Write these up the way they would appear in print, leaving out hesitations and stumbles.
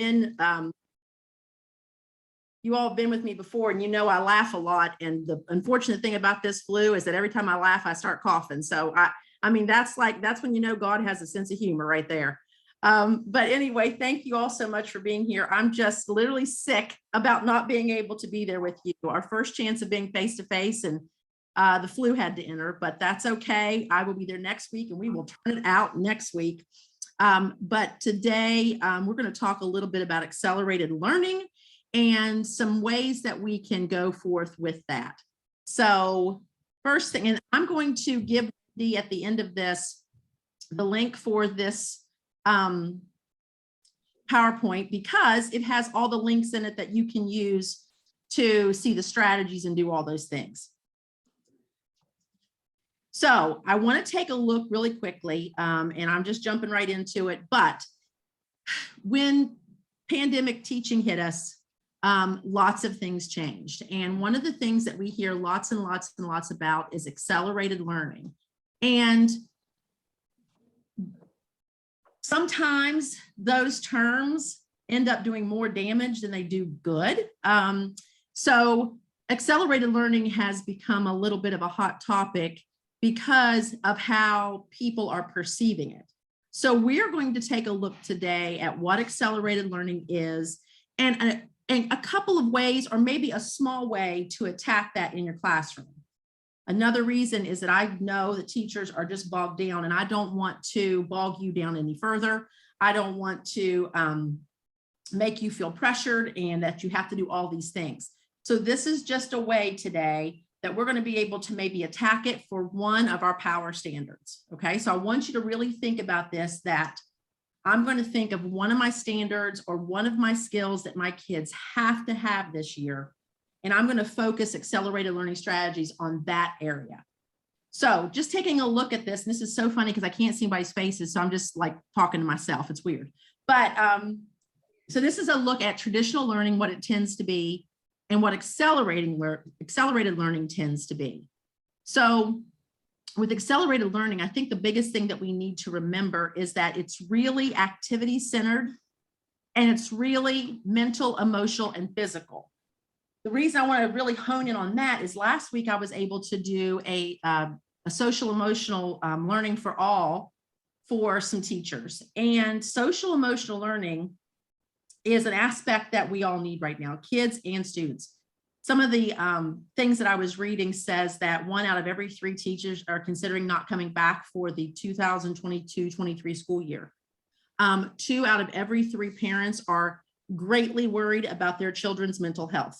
been, you all have been with me before, and you know I laugh a lot. And the unfortunate thing about this flu is that every time I laugh, I start coughing. So I mean, that's when you know God has a sense of humor right there. But anyway, thank you all so much for being here. I'm just literally sick about not being able to be there with you. Our first chance of being face to face, and the flu had to enter, but that's okay. I will be there next week, and we will turn it out next week. But today we're going to talk a little bit about accelerated learning and some ways that we can go forth with that. So first thing, and I'm going to give Dee at the end of this the link for this PowerPoint, because it has all the links in it that you can use to see the strategies and do all those things. So I want to take a look really quickly, and I'm just jumping right into it. But when pandemic teaching hit us, lots of things changed. And one of the things that we hear lots and lots and lots about is accelerated learning. And sometimes those terms end up doing more damage than they do good. So accelerated learning has become a little bit of a hot topic because of how people are perceiving it. So we are going to take a look today at what accelerated learning is, and a couple of ways, or maybe a small way, to attack that in your classroom. Another reason is that I know that teachers are just bogged down, and I don't want to bog you down any further. I don't want to make you feel pressured and that you have to do all these things. So this is just a way today that we're going to be able to maybe attack it for one of our power standards. Okay, so I want you to really think about this, that I'm going to think of one of my standards or one of my skills that my kids have to have this year, and I'm going to focus accelerated learning strategies on that area. So just taking a look at this, and this is so funny because I can't see anybody's faces, so I'm just like talking to myself. It's weird. But so this is a look at traditional learning, what it tends to be, and what accelerated learning tends to be. So with accelerated learning, I think the biggest thing that we need to remember is that it's really activity centered, and it's really mental, emotional, and physical. The reason I want to really hone in on that is last week I was able to do a social emotional learning for all for some teachers. And social emotional learning is an aspect that we all need right now, kids and students. Some of the things that I was reading says that 1 out of every 3 teachers are considering not coming back for the 2022-23 school year. 2 out of every 3 parents are greatly worried about their children's mental health.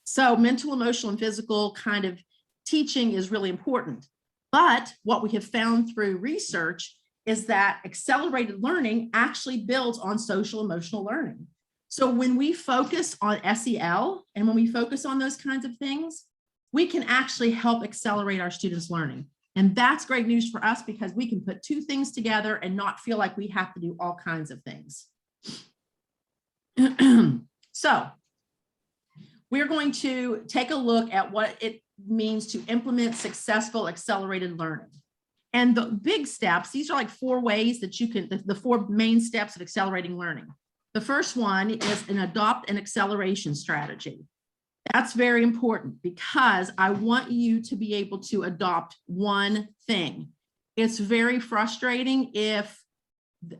So mental, emotional, and physical kind of teaching is really important. But what we have found through research is that accelerated learning actually builds on social emotional learning. So when we focus on SEL and when we focus on those kinds of things, we can actually help accelerate our students' learning. And that's great news for us because we can put 2 things together and not feel like we have to do all kinds of things. So we're going to take a look at what it means to implement successful accelerated learning. And the big steps, these are like 4 ways that you can, the 4 main steps of accelerating learning. The first one is an adopt an acceleration strategy. That's very important because I want you to be able to adopt one thing. It's very frustrating if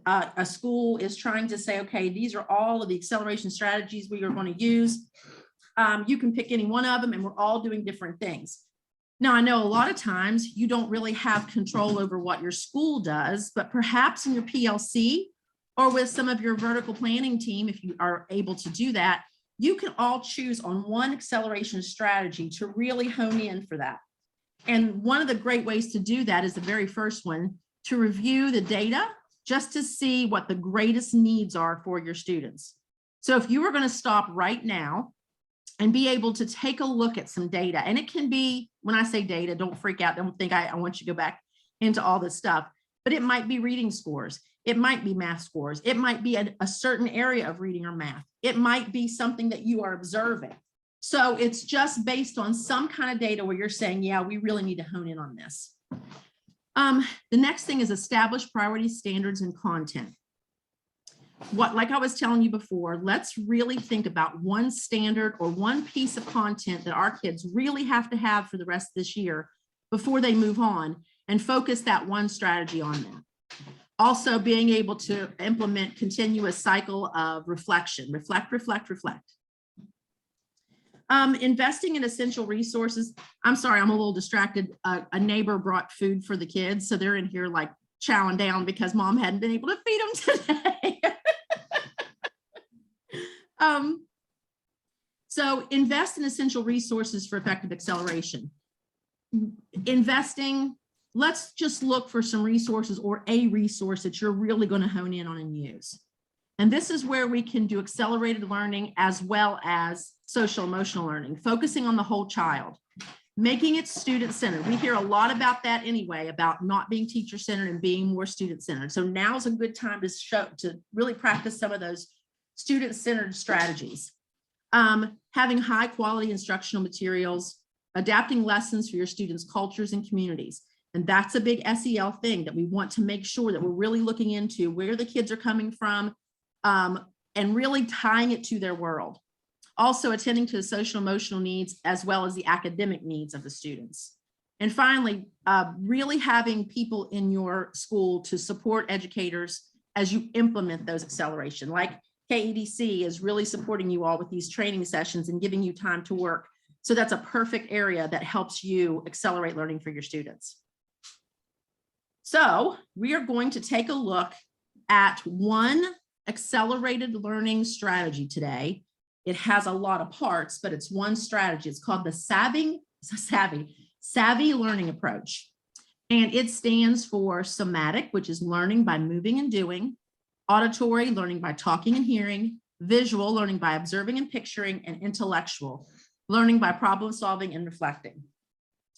a school is trying to say, okay, these are all of the acceleration strategies we are going to use. You can pick any one of them and we're all doing different things. Now, I know a lot of times you don't really have control over what your school does, but perhaps in your PLC or with some of your vertical planning team, if you are able to do that, you can all choose on one acceleration strategy to really hone in for that. And one of the great ways to do that is the very first one, to review the data just to see what the greatest needs are for your students. So if you were going to stop right now and be able to take a look at some data, and it can be, when I say data, don't freak out, don't think I want you to go back into all this stuff, but it might be reading scores, it might be math scores, it might be a certain area of reading or math, it might be something that you are observing. So it's just based on some kind of data where you're saying, yeah, we really need to hone in on this. The next thing is establish priority standards and content. like I was telling you before, let's really think about one standard or one piece of content that our kids really have to have for the rest of this year before they move on, and focus that one strategy on that. Also, being able to implement continuous cycle of reflection, reflect. Investing in essential resources. I'm sorry, I'm a little distracted. A neighbor brought food for the kids, so they're in here like chowing down because mom hadn't been able to feed them today. So invest in essential resources for effective acceleration. Investing, let's just look for some resources or a resource that you're really going to hone in on and use. And this is where we can do accelerated learning as well as social emotional learning, focusing on the whole child, making it student-centered. We hear a lot about that anyway, about not being teacher-centered and being more student-centered. So now's a good time to really practice some of those student-centered strategies. Having high-quality instructional materials, adapting lessons for your students' cultures and communities. And that's a big SEL thing that we want to make sure that we're really looking into where the kids are coming from, and really tying it to their world. Also attending to the social emotional needs as well as the academic needs of the students. And finally, really having people in your school to support educators as you implement those acceleration, like KEDC is really supporting you all with these training sessions and giving you time to work. So that's a perfect area that helps you accelerate learning for your students. So we are going to take a look at one accelerated learning strategy today. It has a lot of parts, but it's one strategy. It's called the Savvy learning approach. And it stands for somatic, which is learning by moving and doing, auditory, learning by talking and hearing, visual, learning by observing and picturing, and intellectual, learning by problem solving and reflecting.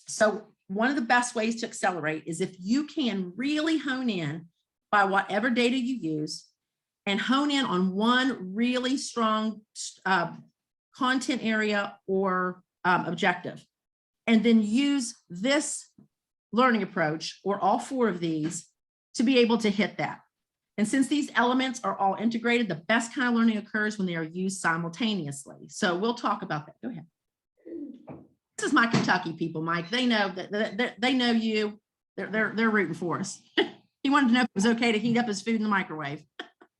So one of the best ways to accelerate is if you can really hone in by whatever data you use and hone in on one really strong content area or objective, and then use this learning approach or all four of these to be able to hit that. And since these elements are all integrated, the best kind of learning occurs when they are used simultaneously. So we'll talk about that. Go ahead. This is my Kentucky people, Mike. They know that they know you. They're rooting for us. He wanted to know if it was okay to heat up his food in the microwave.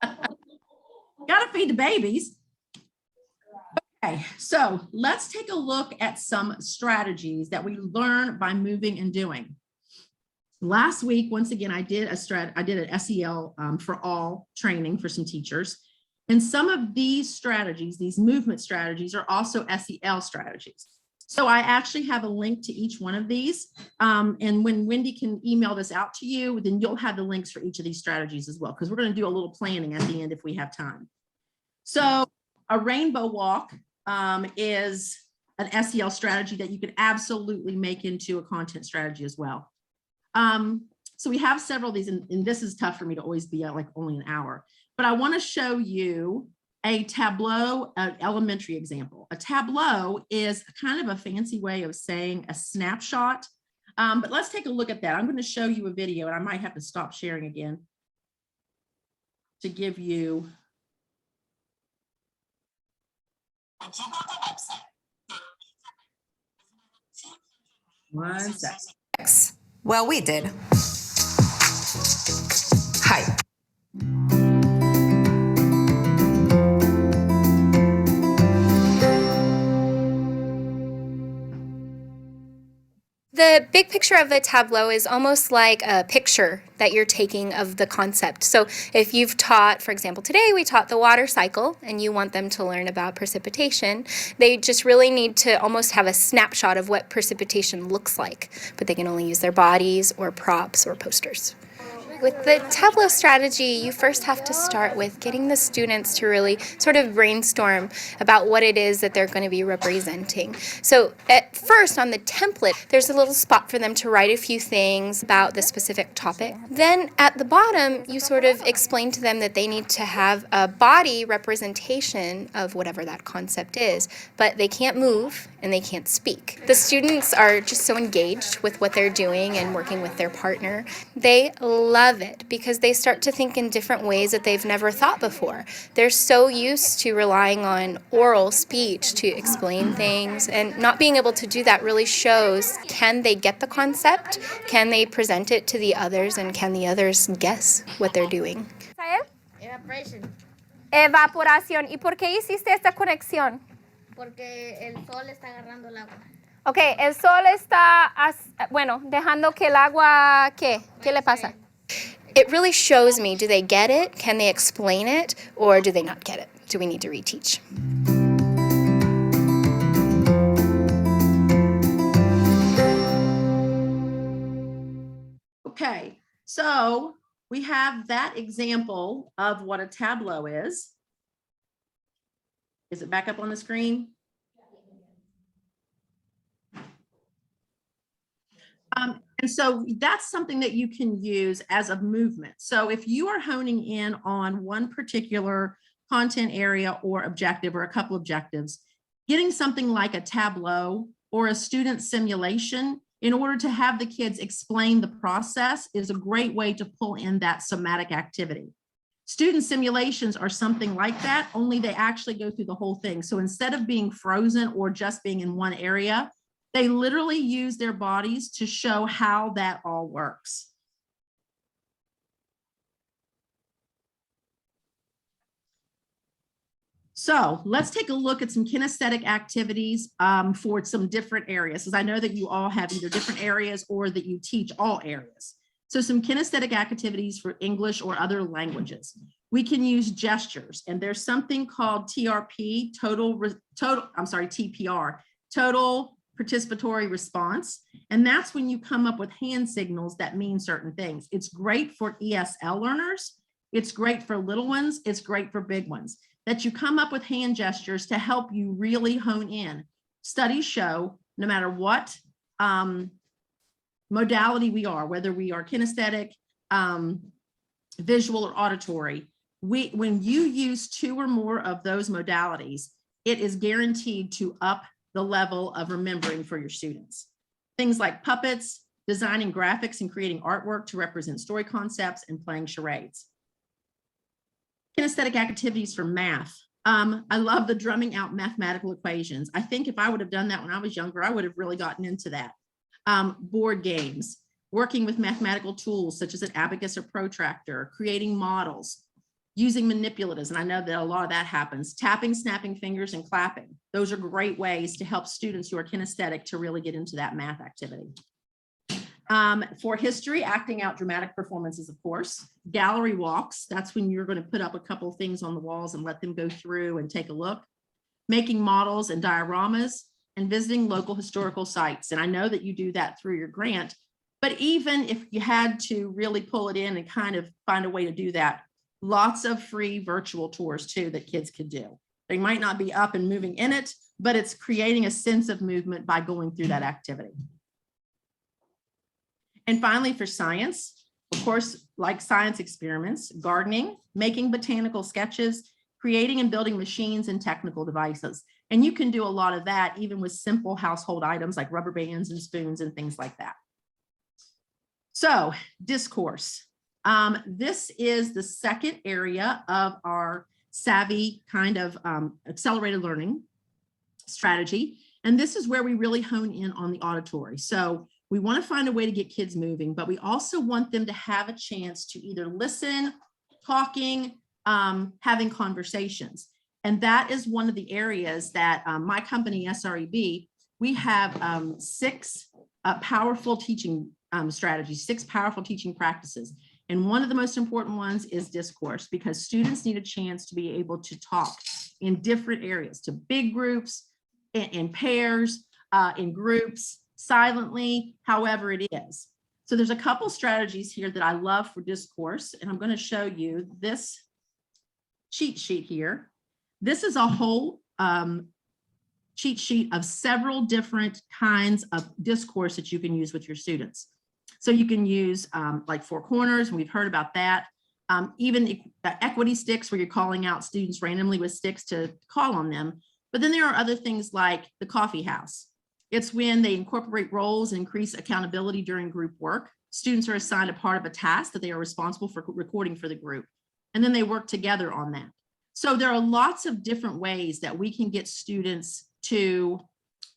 Got to feed the babies. Okay, so let's take a look at some strategies that we learn by moving and doing. Last week, once again, I did an SEL for all training for some teachers. And some of these strategies, these movement strategies, are also SEL strategies. So I actually have a link to each one of these. And when Wendy can email this out to you, then you'll have the links for each of these strategies as well, because we're going to do a little planning at the end if we have time. So a rainbow walk is an SEL strategy that you could absolutely make into a content strategy as well. So we have several of these, and this is tough for me to always be at like only an hour, but I want to show you a tableau, an elementary example. A tableau is kind of a fancy way of saying a snapshot, but let's take a look at that. I'm going to show you a video, and I might have to stop sharing again to give you. One second. Well, we did. Hi. The big picture of a tableau is almost like a picture that you're taking of the concept. So if you've taught, for example, today we taught the water cycle and you want them to learn about precipitation, they just really need to almost have a snapshot of what precipitation looks like, but they can only use their bodies or props or posters. With the Tableau strategy, you first have to start with getting the students to really sort of brainstorm about what it is that they're going to be representing. So at first on the template, there's a little spot for them to write a few things about the specific topic. Then at the bottom, you sort of explain to them that they need to have a body representation of whatever that concept is, but they can't move and they can't speak. The students are just so engaged with what they're doing and working with their partner. They love love it because they start to think in different ways that they've never thought before. They're so used to relying on oral speech to explain things, and not being able to do that really shows, can they get the concept? Can they present it to the others, and can the others guess what they're doing? Evaporation. Evaporación. ¿Y por qué hiciste esta conexión? Porque el sol está agarrando el agua. Ok, el sol está, bueno, dejando que el agua, ¿qué? ¿Qué le pasa? It really shows me, do they get it? Can they explain it? Or do they not get it? Do we need to reteach? Okay, so we have that example of what a tableau is. Is it back up on the screen? And so that's something that you can use as a movement. So if you are honing in on one particular content area or objective or a couple objectives, getting something like a tableau or a student simulation in order to have the kids explain the process is a great way to pull in that somatic activity. Student simulations are something like that, only they actually go through the whole thing. So instead of being frozen or just being in one area, they literally use their bodies to show how that all works. So let's take a look at some kinesthetic activities for some different areas, because I know that you all have either different areas or that you teach all areas. So some kinesthetic activities for English or other languages. We can use gestures, and there's something called TRP, TPR, total participatory response. And that's when you come up with hand signals that mean certain things. It's great for ESL learners. It's great for little ones. It's great for big ones, that you come up with hand gestures to help you really hone in. Studies show no matter what modality we are, whether we are kinesthetic, visual, or auditory, when you use 2 or more of those modalities, it is guaranteed to up the level of remembering for your students. Things like puppets, designing graphics and creating artwork to represent story concepts, and playing charades. Kinesthetic activities for math. I love the drumming out mathematical equations. I think if I would have done that when I was younger, I would have really gotten into that. Board games, working with mathematical tools such as an abacus or protractor, creating models, using manipulatives, and I know that a lot of that happens, tapping, snapping fingers, and clapping. Those are great ways to help students who are kinesthetic to really get into that math activity. For history, acting out dramatic performances, of course. Gallery walks, that's when you're going to put up a couple of things on the walls and let them go through and take a look. Making models and dioramas, and visiting local historical sites. And I know that you do that through your grant, but even if you had to really pull it in and kind of find a way to do that, lots of free virtual tours too that kids could do. They might not be up and moving in it, but it's creating a sense of movement by going through that activity. And finally, for science, of course, like science experiments, gardening, making botanical sketches, creating and building machines and technical devices. And you can do a lot of that even with simple household items like rubber bands and spoons and things like that. So discourse. This is the second area of our savvy kind of accelerated learning strategy. And this is where we really hone in on the auditory. So we want to find a way to get kids moving, but we also want them to have a chance to either listen, talking, having conversations. And that is one of the areas that my company, SREB, we have 6 powerful teaching strategies, 6 powerful teaching practices. And one of the most important ones is discourse, because students need a chance to be able to talk in different areas, to big groups, in pairs, in groups, silently, however it is. So there's a couple strategies here that I love for discourse, and I'm going to show you this cheat sheet here. This is a whole cheat sheet of several different kinds of discourse that you can use with your students. So you can use like 4 corners, and we've heard about that. Even equity sticks, where you're calling out students randomly with sticks to call on them. But then there are other things like the coffee house. It's when they incorporate roles and increase accountability during group work. students are assigned a part of a task that they are responsible for recording for the group. And then they work together on that. So there are lots of different ways that we can get students to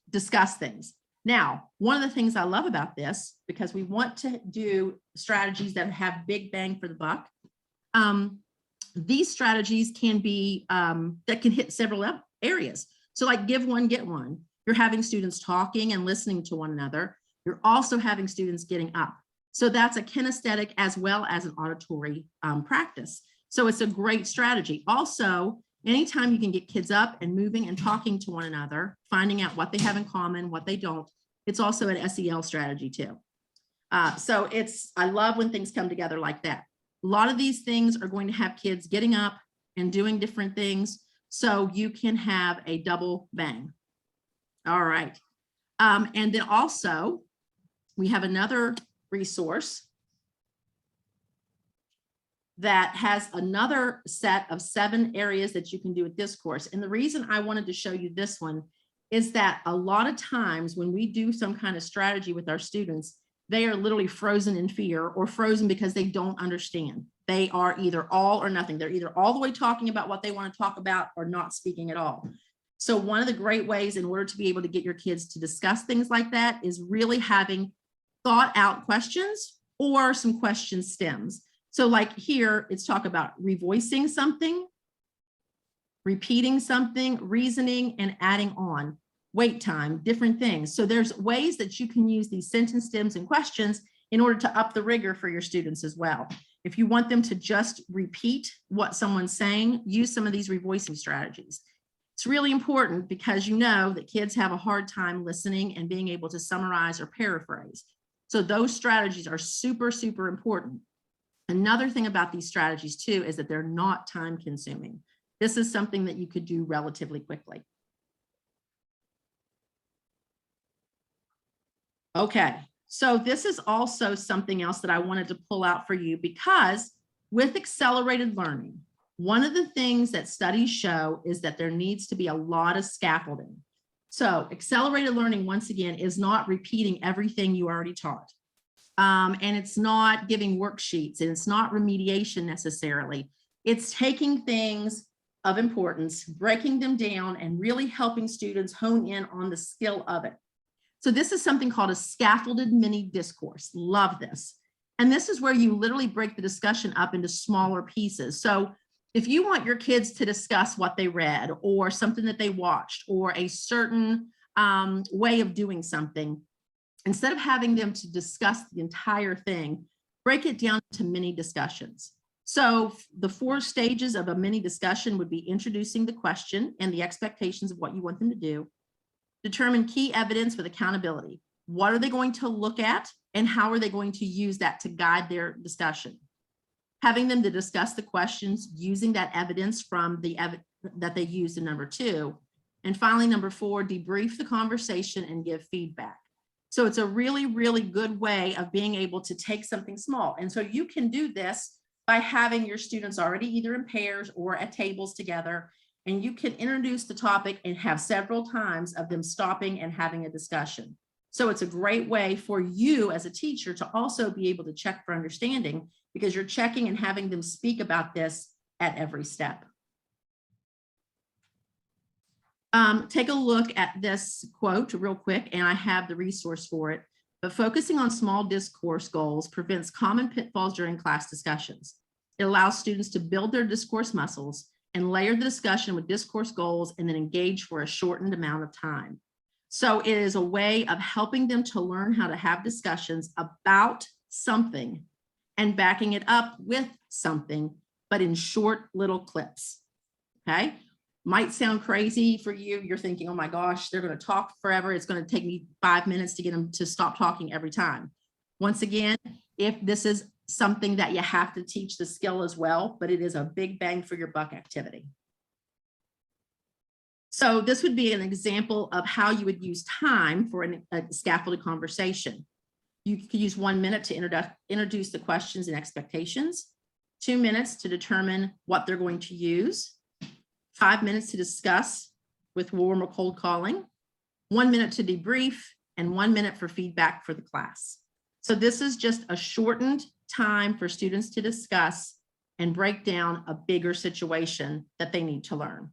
discuss things. Now, one of the things I love about this, because we want to do strategies that have big bang for the buck, these strategies can be, that can hit several areas. So like give one, get one. You're having students talking and listening to one another. You're also having students getting up. So that's a kinesthetic as well as an auditory practice. So it's a great strategy. Also, anytime you can get kids up and moving and talking to one another, finding out what they have in common, what they don't, it's also an SEL strategy too. So I love when things come together like that. A lot of these things are going to have kids getting up and doing different things, so you can have a double bang. All right. And then also, we have another resource that has another set of 7 areas that you can do with discourse. And the reason I wanted to show you this one is that a lot of times when we do some kind of strategy with our students, they are literally frozen in fear or frozen because they don't understand. They are either all or nothing. They're either all the way talking about what they want to talk about or not speaking at all. So one of the great ways in order to be able to get your kids to discuss things like that is really having thought out questions or some question stems. So like here, it's talk about revoicing something, repeating something, reasoning, and adding on, wait time, different things. So there's ways that you can use these sentence stems and questions in order to up the rigor for your students as well. If you want them to just repeat what someone's saying, use some of these revoicing strategies. It's really important because you know that kids have a hard time listening and being able to summarize or paraphrase. So those strategies are super, super important. Another thing about these strategies too is that they're not time consuming. This is something that you could do relatively quickly. Okay, so this is also something else that I wanted to pull out for you, because with accelerated learning, one of the things that studies show is that there needs to be a lot of scaffolding. So accelerated learning, once again, is not repeating everything you already taught. And it's not giving worksheets, and it's not remediation necessarily. It's taking things of importance, breaking them down, and really helping students hone in on the skill of it. So this is something called a scaffolded mini discourse. Love this. And this is where you literally break the discussion up into smaller pieces. So if you want your kids to discuss what they read or something that they watched or a certain way of doing something, instead of having them to discuss the entire thing, break it down to mini discussions. So the 4 stages of a mini discussion would be introducing the question and the expectations of what you want them to do. Determine key evidence with accountability. What are they going to look at and how are they going to use that to guide their discussion? Having them to discuss the questions using that evidence from the that they used in number 2. And finally, number 4, debrief the conversation and give feedback. So it's a really, really good way of being able to take something small. And so you can do this by having your students already either in pairs or at tables together. And you can introduce the topic and have several times of them stopping and having a discussion. So it's a great way for you as a teacher to also be able to check for understanding, because you're checking and having them speak about this at every step. Take a look at this quote real quick, and I have the resource for it. But focusing on small discourse goals prevents common pitfalls during class discussions. It allows students to build their discourse muscles and layer the discussion with discourse goals and then engage for a shortened amount of time. So it is a way of helping them to learn how to have discussions about something and backing it up with something, but in short little clips, okay? Might sound crazy for you. You're thinking, oh my gosh, they're going to talk forever. It's going to take me 5 minutes to get them to stop talking every time. Once again, if this is something that you have to teach the skill as well, but it is a big bang for your buck activity. So this would be an example of how you would use time for a scaffolded conversation. You could use 1 minute to introduce the questions and expectations, 2 minutes to determine what they're going to use, 5 minutes to discuss with warm or cold calling, 1 minute to debrief, and 1 minute for feedback for the class. So this is just a shortened time for students to discuss and break down a bigger situation that they need to learn.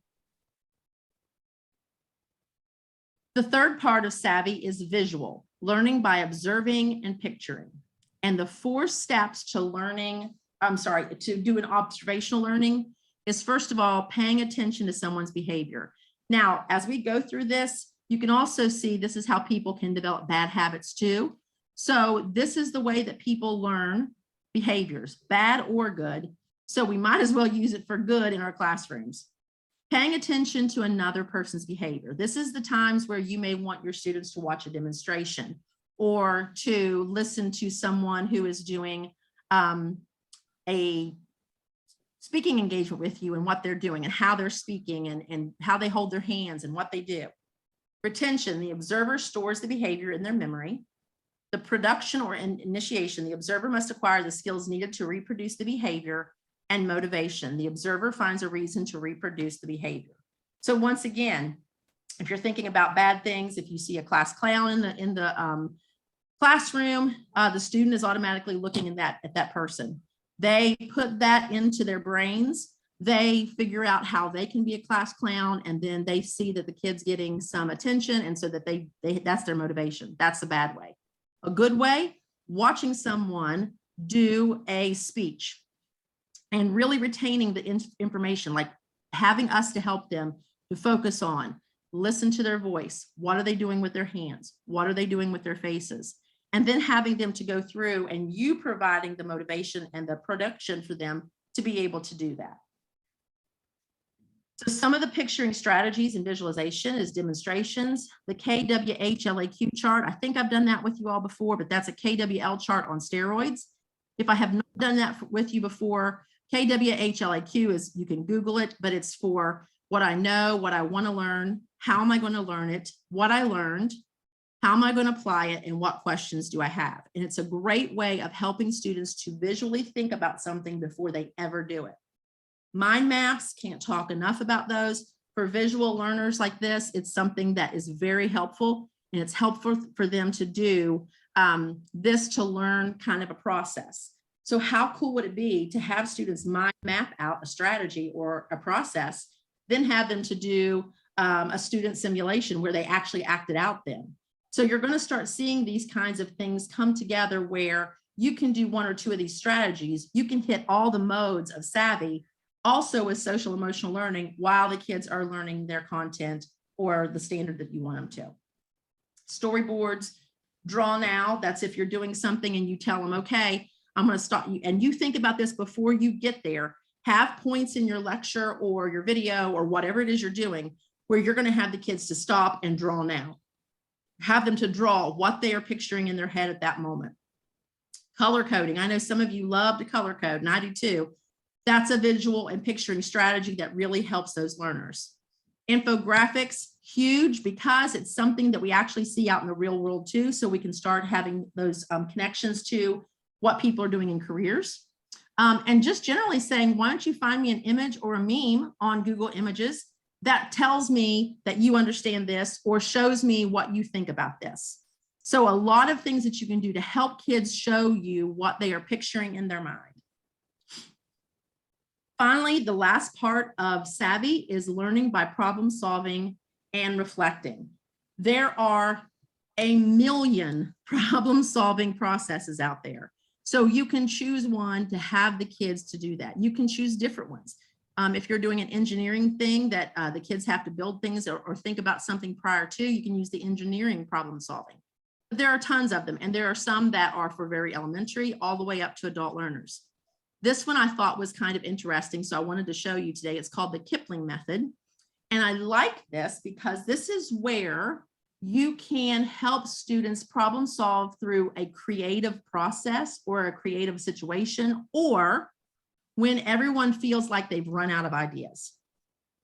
The third part of Savvy is visual, learning by observing and picturing. And the 4 steps to learning, to do an observational learning is, first of all, paying attention to someone's behavior. Now, as we go through this, you can also see this is how people can develop bad habits too. So this is the way that people learn behaviors, bad or good. So we might as well use it for good in our classrooms. Paying attention to another person's behavior. This is the times where you may want your students to watch a demonstration or to listen to someone who is doing a speaking engagement with you and what they're doing and how they're speaking and how they hold their hands and what they do. Retention, the observer stores the behavior in their memory. The production or initiation, the observer must acquire the skills needed to reproduce the behavior. And motivation, the observer finds a reason to reproduce the behavior. So once again, if you're thinking about bad things, if you see a class clown in the classroom, the student is automatically looking at that person. They put that into their brains. They figure out how they can be a class clown, and then they see that the kid's getting some attention, and so that they that's their motivation. That's the bad way. A good way, watching someone do a speech and really retaining the information, like having us to help them to focus on, listen to their voice. What are they doing with their hands? What are they doing with their faces? And then having them to go through and you providing the motivation and the production for them to be able to do that. So some of the picturing strategies and visualization is demonstrations, the KWH-LAQ chart. I think I've done that with you all before, but that's a KWL chart on steroids. If I have not done that with you before, KWH-LAQ is, you can Google it, but it's for what I know, what I want to learn, how am I going to learn it, what I learned, how am I going to apply it, and what questions do I have? And it's a great way of helping students to visually think about something before they ever do it. Mind maps, can't talk enough about those. For visual learners like this, it's something that is very helpful, and it's helpful for them to do this to learn kind of a process. So how cool would it be to have students mind map out a strategy or a process, then have them to do a student simulation where they actually act it out then. So you're going to start seeing these kinds of things come together where you can do 1 or 2 of these strategies. You can hit all the modes of Savvy also with social emotional learning while the kids are learning their content or the standard that you want them to. Storyboards, draw now. That's if you're doing something and you tell them, okay, I'm going to stop you. And you think about this before you get there. Have points in your lecture or your video or whatever it is you're doing where you're going to have the kids to stop and draw now. Have them to draw what they are picturing in their head at that moment. Color coding. I know some of you love to color code, and I do too. That's a visual and picturing strategy that really helps those learners. Infographics, huge, because it's something that we actually see out in the real world too. So we can start having those connections to what people are doing in careers. And just generally saying, why don't you find me an image or a meme on Google Images that tells me that you understand this or shows me what you think about this. So a lot of things that you can do to help kids show you what they are picturing in their mind. Finally, the last part of Savvy is learning by problem solving and reflecting. There are a million problem solving processes out there. So you can choose one to have the kids to do that. You can choose different ones. If you're doing an engineering thing that the kids have to build things or think about something prior to, you can use the engineering problem solving. But there are tons of them, and there are some that are for very elementary all the way up to adult learners. This one I thought was kind of interesting, so I wanted to show you today. It's called the Kipling method. And I like this because this is where you can help students problem solve through a creative process or a creative situation, or when everyone feels like they've run out of ideas.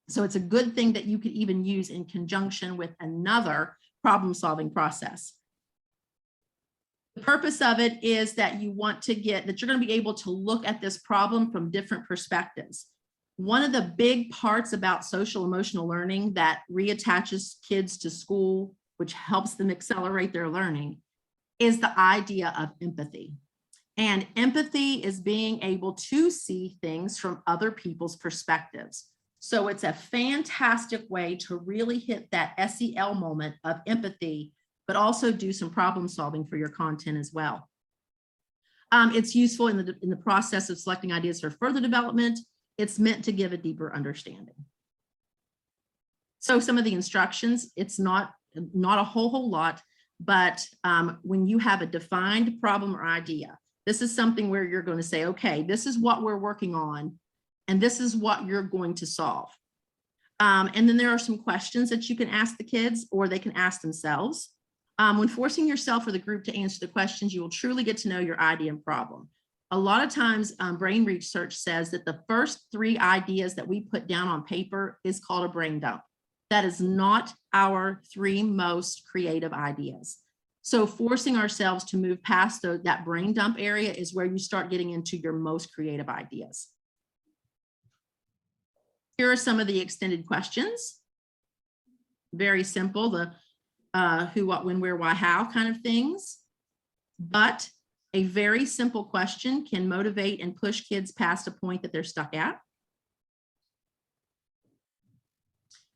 So it's a good thing that you could even use in conjunction with another problem solving process. The purpose of it is that you want to get that you're going to be able to look at this problem from different perspectives. One of the big parts about social emotional learning that reattaches kids to school, which helps them accelerate their learning, is the idea of empathy. And empathy is being able to see things from other people's perspectives. So it's a fantastic way to really hit that SEL moment of empathy, but also do some problem solving for your content as well. It's useful in the process of selecting ideas for further development. It's meant to give a deeper understanding. So some of the instructions, it's not a whole lot, but when you have a defined problem or idea, this is something where you're going to say, okay, this is what we're working on, and this is what you're going to solve. And then there are some questions that you can ask the kids, or they can ask themselves. When forcing yourself or the group to answer the questions, you will truly get to know your idea and problem. A lot of times, brain research says that the first 3 ideas that we put down on paper is called a brain dump. That is not our 3 most creative ideas. So forcing ourselves to move past that brain dump area is where you start getting into your most creative ideas. Here are some of the extended questions. Very simple, the who, what, when, where, why, how kind of things. But a very simple question can motivate and push kids past a point that they're stuck at.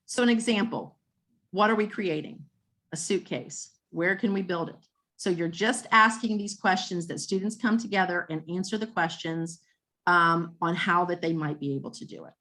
So an example, what are we creating? A suitcase. Where can we build it? So you're just asking these questions that students come together and answer the questions on how that they might be able to do it.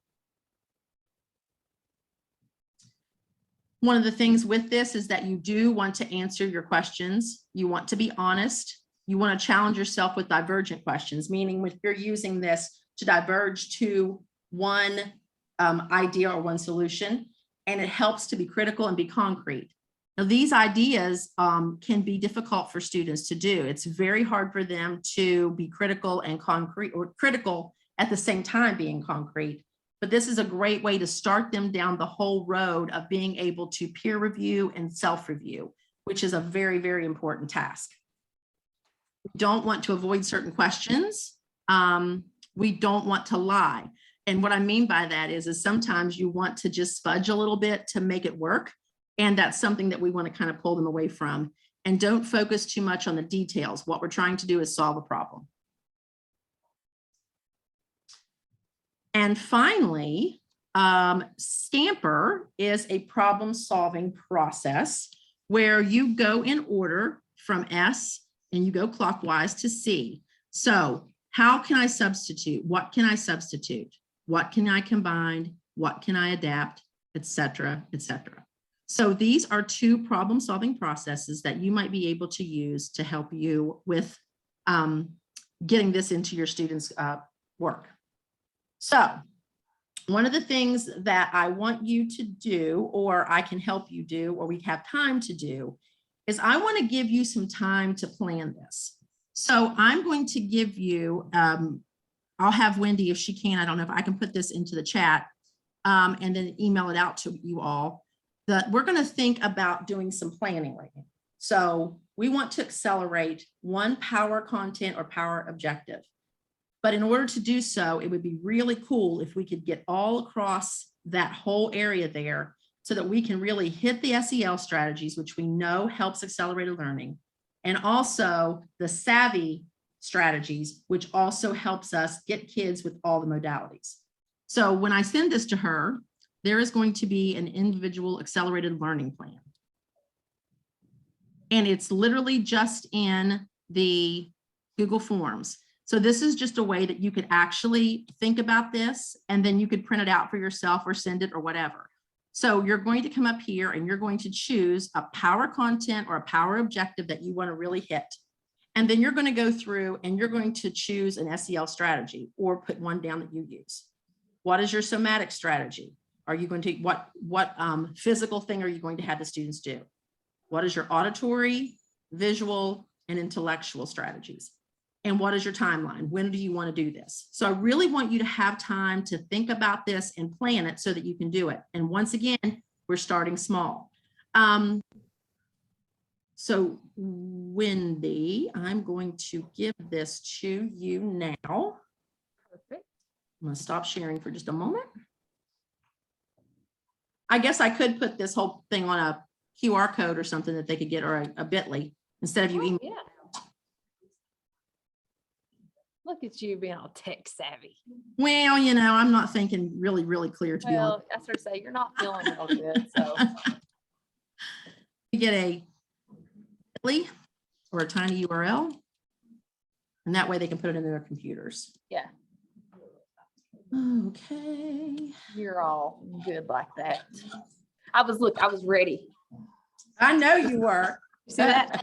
One of the things with this is that you do want to answer your questions. You want to be honest. You want to challenge yourself with divergent questions, meaning if you're using this to diverge to one idea or one solution, and it helps to be critical and be concrete. Now, these ideas can be difficult for students to do. It's very hard for them to be critical and concrete, or critical at the same time being concrete. But this is a great way to start them down the whole road of being able to peer review and self-review, which is a very, very important task. We don't want to avoid certain questions. We don't want to lie. And what I mean by that is sometimes you want to just fudge a little bit to make it work. And that's something that we want to kind of pull them away from. And don't focus too much on the details. What we're trying to do is solve a problem. And finally, Stamper is a problem-solving process where you go in order from S and you go clockwise to C. So how can I substitute? What can I substitute? What can I combine? What can I adapt, et cetera, et cetera. So these are 2 problem-solving processes that you might be able to use to help you with getting this into your students' work. So one of the things that I want you to do, or I can help you do, or we have time to do, is I want to give you some time to plan this. So I'm going to give you, I'll have Wendy, if she can, I don't know if I can put this into the chat and then email it out to you all, that we're going to think about doing some planning right now. So we want to accelerate one power content or power objective. But in order to do so, it would be really cool if we could get all across that whole area there so that we can really hit the SEL strategies, which we know helps accelerated learning, and also the savvy strategies, which also helps us get kids with all the modalities. So when I send this to her, there is going to be an individual accelerated learning plan. And it's literally just in the Google Forms. So this is just a way that you could actually think about this, and then you could print it out for yourself or send it or whatever. So you're going to come up here and you're going to choose a power content or a power objective that you want to really hit. And then you're going to go through and you're going to choose an SEL strategy or put one down that you use. What is your somatic strategy? Are you going to, what physical thing are you going to have the students do? What is your auditory, visual, and intellectual strategies? And what is your timeline? When do you want to do this? So I really want you to have time to think about this and plan it so that you can do it. And once again, we're starting small. So Wendy, I'm going to give this to you now. Perfect. I'm going to stop sharing for just a moment. I guess I could put this whole thing on a QR code or something that they could get, or a bit.ly. instead of you email. Yeah. Look at you being all tech savvy. Well, I'm not thinking really, really clear, to be honest. Well, I sort of say you're not feeling real good, so. You get a bit.ly or a tiny URL, and that way they can put it into their computers. Yeah, Okay. you're all good like that. I was ready. I know you were. You see that?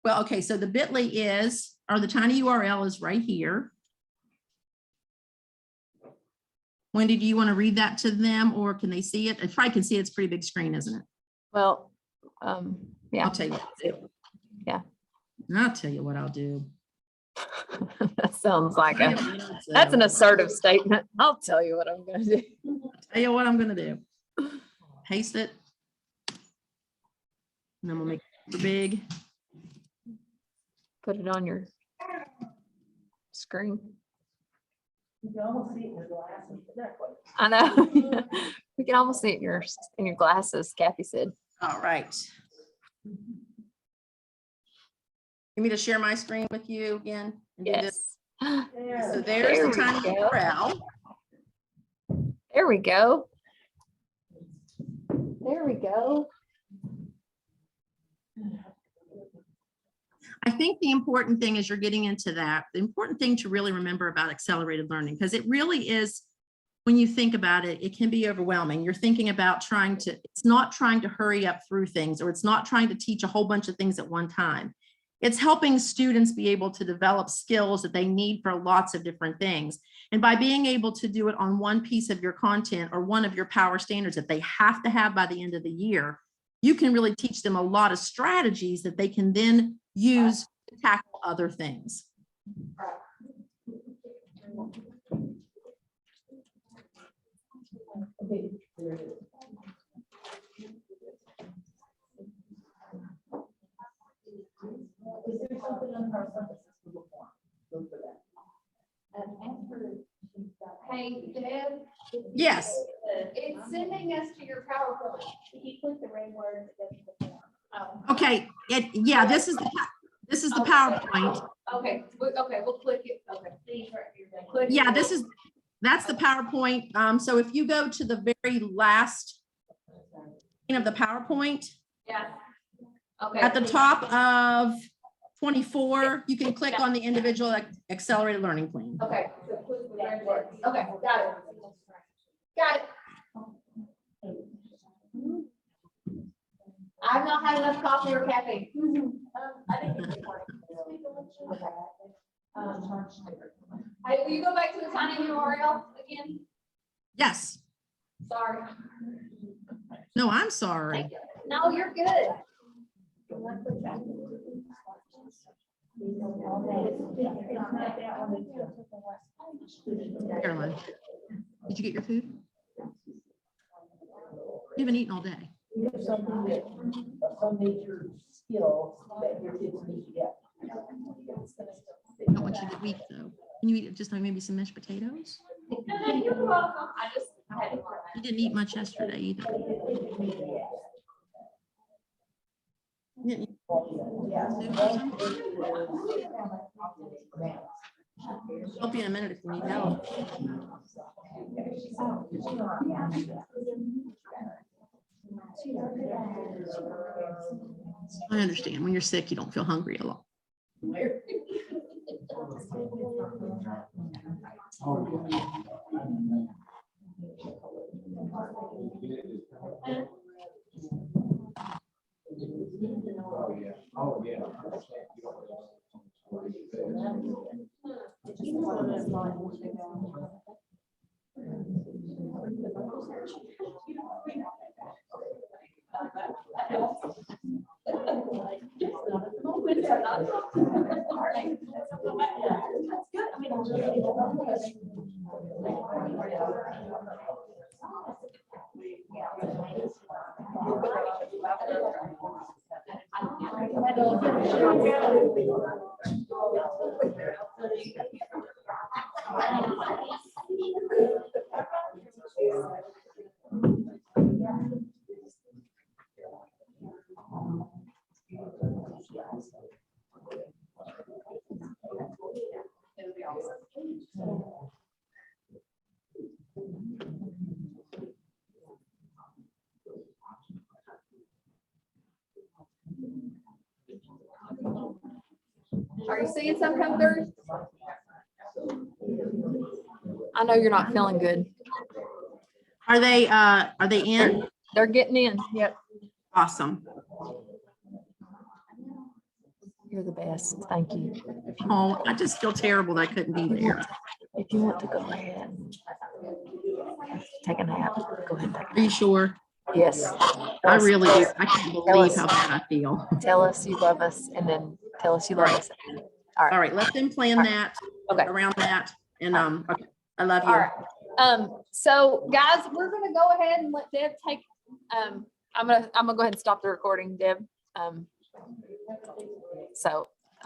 Well, okay, so the bit.ly or the tiny URL is right here. Wendy, do you want to read that to them, or can they see it? They probably can see it. It's a pretty big screen, isn't it? Well, yeah. I'll tell you what I'll do. Yeah. I'll tell you what I'll do. That sounds like that's an assertive statement. I'll tell you what I'm gonna do. Tell you what I'm gonna do. Paste it. And then we'll make it super big. Put it on your screen. You can almost see it in your glasses. Isn't that what- I know. We can almost see it in your glasses, Kathy said. All right. You want me to share my screen with you again? and do this? Yes. So there's There the we tiny go. URL. There we go. There we go. I think the important thing as you're getting into that, the important thing to really remember about accelerated learning, because it really is, when you think about it, it can be overwhelming. You're thinking about it's not trying to hurry up through things, or it's not trying to teach a whole bunch of things at one time. It's helping students be able to develop skills that they need for lots of different things. And by being able to do it on one piece of your content or one of your power standards that they have to have by the end of the year, you can really teach them a lot of strategies that they can then use to tackle other things. Is there something on our surface Google form? Look for that. Hey, Deb, Yes. it's sending us to your PowerPoint. If you click the red word, it doesn't perform. Okay. Yeah, this is the PowerPoint. Okay, we'll click it. Okay. Click Yeah, it. that's the PowerPoint. So if you go to the very last of the PowerPoint, Yeah. Okay. at the top of 24, you can click on the individual accelerated learning plan. Okay. So click the red word. Okay, got it. Got it. I've not had enough coffee or caffeine. I think it's important. Okay. Hey, will you go back to the tiny URL again? Yes. Sorry. No, I'm sorry. No, you're good. Caroline, did you get your food? You haven't eaten all day. You have something that, some major skill that your kids need to get. Not what you did week though. Can you eat just like maybe some mashed potatoes? You're welcome. I had to. You didn't eat much yesterday either. You didn't eat soup or something? I'll help you in a minute if you need help. I understand. When you're sick, you don't feel hungry a lot. Oh, yeah. Are you seeing some come through? I know you're not feeling good. Are they in? They're getting in. Yep. Awesome. You're the best. Thank you. Oh, I just feel terrible that I couldn't be there. If you want to go ahead, take a nap. Go ahead. Are you sure? Yes. I really do. I can't believe us. how bad I feel. Tell us you love us and then tell us you love Right. us. All right. All right, let them plan that, Okay. around that, and, okay, I love you. All right. So guys, we're gonna go ahead and let Deb take, I'm gonna go ahead and stop the recording, Deb. So